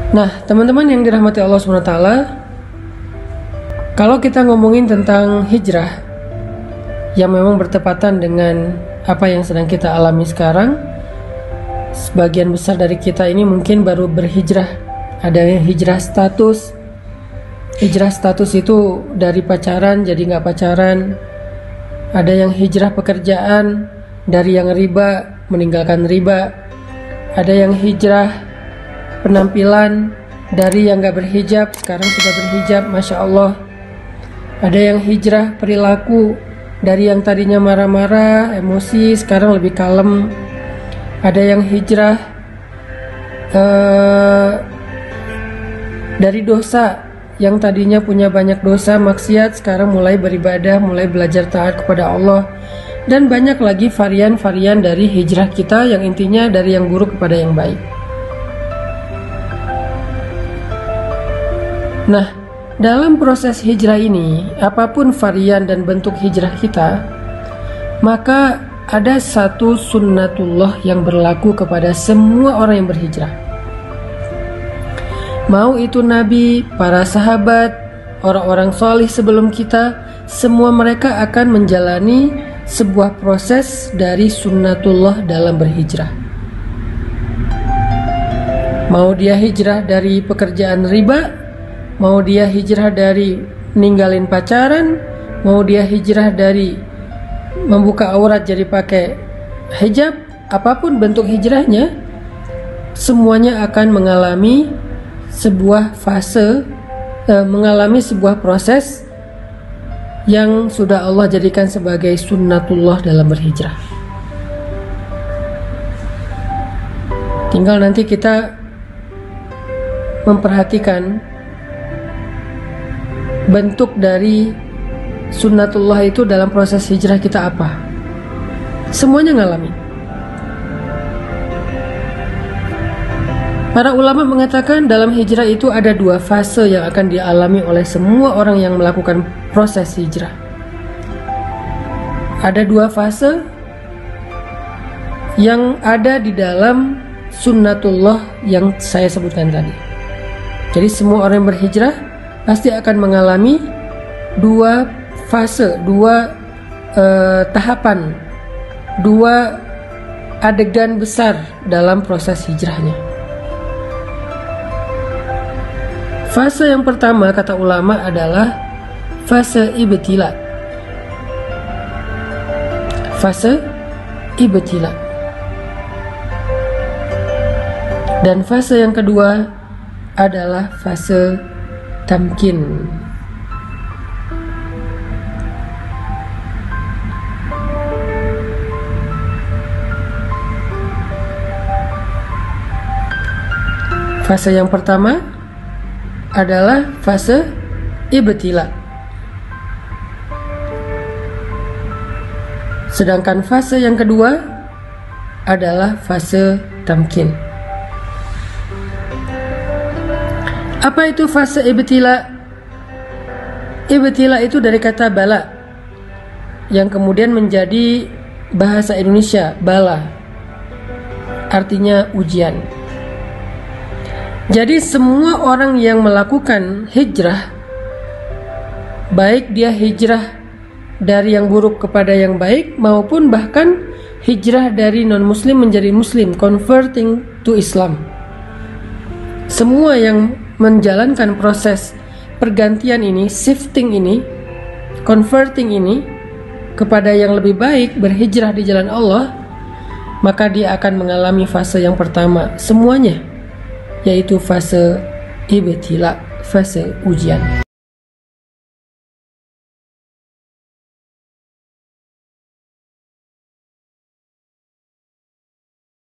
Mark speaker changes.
Speaker 1: Nah, teman-teman yang dirahmati Allah SWT, kalau kita ngomongin tentang hijrah yang memang bertepatan dengan apa yang sedang kita alami sekarang, sebagian besar dari kita ini mungkin baru berhijrah. Ada yang hijrah status. Hijrah status itu dari pacaran jadi nggak pacaran. Ada yang hijrah pekerjaan, dari yang riba meninggalkan riba. Ada yang hijrah penampilan, dari yang gak berhijab sekarang sudah berhijab, Masya Allah. Ada yang hijrah perilaku, dari yang tadinya marah-marah, emosi, sekarang lebih kalem. Ada yang hijrah dari dosa, yang tadinya punya banyak dosa, maksiat, sekarang mulai beribadah, mulai belajar taat kepada Allah. Dan banyak lagi varian-varian dari hijrah kita yang intinya dari yang buruk kepada yang baik. Nah, dalam proses hijrah ini, apapun varian dan bentuk hijrah kita, maka ada satu sunnatullah yang berlaku kepada semua orang yang berhijrah. Mau itu nabi, para sahabat, orang-orang solih sebelum kita, semua mereka akan menjalani sebuah proses dari sunnatullah dalam berhijrah. Mau dia hijrah dari pekerjaan riba, mau dia hijrah dari ninggalin pacaran, mau dia hijrah dari membuka aurat jadi pakai hijab, apapun bentuk hijrahnya, semuanya akan mengalami sebuah fase, mengalami sebuah proses yang sudah Allah jadikan sebagai sunnatullah dalam berhijrah. Tinggal nanti kita memperhatikan bentuk dari sunnatullah itu dalam proses hijrah kita apa. Semuanya ngalami. Para ulama mengatakan dalam hijrah itu ada dua fase yang akan dialami oleh semua orang yang melakukan proses hijrah. Ada dua fase yang ada di dalam sunnatullah yang saya sebutkan tadi. Jadi semua orang yang berhijrah pasti akan mengalami dua fase, dua tahapan, dua adegan besar dalam proses hijrahnya. Fase yang pertama kata ulama adalah fase ibtila. Fase ibtila. Dan fase yang kedua adalah fase tamkin. Fase yang pertama adalah fase ibtila. Sedangkan fase yang kedua adalah fase tamkin. Apa itu fase ibtila? Ibtila itu dari kata bala, yang kemudian menjadi bahasa Indonesia bala, artinya ujian. Jadi semua orang yang melakukan hijrah, baik dia hijrah dari yang buruk kepada yang baik, maupun bahkan hijrah dari non-muslim menjadi muslim, converting to Islam, semua yang menjalankan proses pergantian ini, shifting ini, converting ini kepada yang lebih baik, berhijrah di jalan Allah, maka dia akan mengalami fase yang pertama semuanya, yaitu fase ibtila, fase ujian.